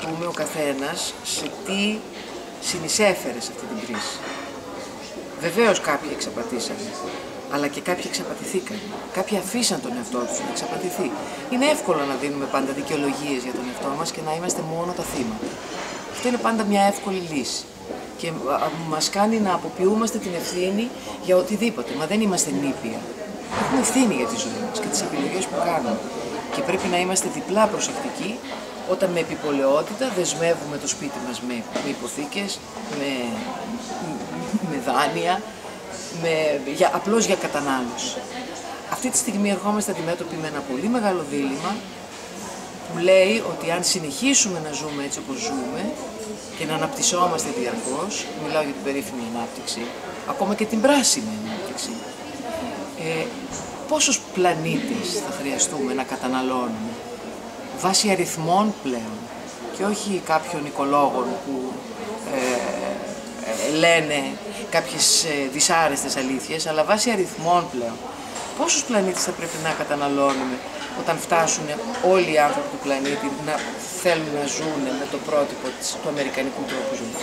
δούμε ο καθένας σε τι συνεισέφερε σε αυτή την κρίση. Βεβαίως κάποιοι εξαπατήσαν, αλλά και κάποιοι εξαπατηθήκαν. Κάποιοι αφήσαν τον εαυτό τους να εξαπατηθεί. Είναι εύκολο να δίνουμε πάντα δικαιολογίες για τον εαυτό μας και να είμαστε μόνο τα θύματα. Αυτό είναι πάντα μια εύκολη λύση. Και μας κάνει να αποποιούμαστε την ευθύνη για οτιδήποτε. Μα δεν είμαστε νήπια. Έχουμε ευθύνη για τη ζωή μας και τις επιλογές που κάνουμε. Και πρέπει να είμαστε διπλά προσεκτικοί όταν με επιπολαιότητα δεσμεύουμε το σπίτι μας με υποθήκες, με δάνεια, απλώς για κατανάλωση. Αυτή τη στιγμή ερχόμαστε αντιμέτωποι με ένα πολύ μεγάλο δίλημμα που λέει ότι αν συνεχίσουμε να ζούμε έτσι όπως ζούμε και να αναπτυσσόμαστε διαρκώς, μιλάω για την περίφημη ανάπτυξη, ακόμα και την πράσινη ανάπτυξη, πόσους πλανήτες θα χρειαστούμε να καταναλώνουμε βάσει αριθμών πλέον και όχι κάποιων οικολόγων που λένε κάποιες δυσάρεστες αλήθειες, αλλά βάσει αριθμών πλέον. Πόσους πλανήτες θα πρέπει να καταναλώνουμε όταν φτάσουν όλοι οι άνθρωποι του πλανήτη να θέλουν να ζουν με το πρότυπο του αμερικανικού τρόπου ζωής.